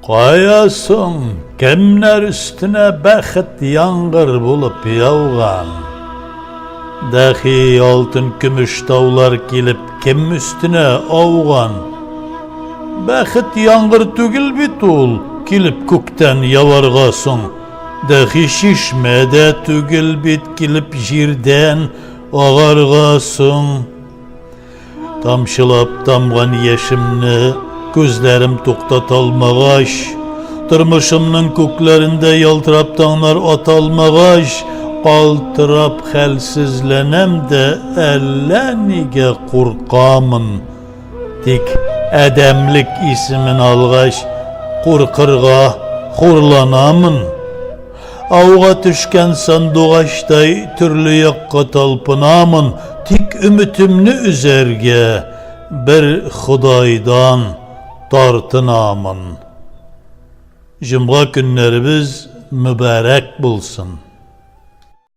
Qayasın, kimler üstüne bəxit yağır bulup yağgan. Dahi altın gümüş dağlar gelip kim üstüne avgan. Bəxit yağır tügül bit ol, gelip kökten yavargasın. Dahi şişmede tügül bit gelip jirden ağargasın. Tamşılap damgan yeşimni gözlerim to'xtatolmag'ash, turmushimning ko'klarında yaltirab tonglar otalmag'ash, qaltirab halsizlanem de allaniga qo'rqamin. Tik adamlik ismin alg'ash, qo'rqirg'a xo'rlanamin. Avga tushgan sandoqashday turli yoqqa talpinamin. Tik ümitimni üzerge bir Xudoydan tortinamin. Cuma günlerimiz mübarek bulsun.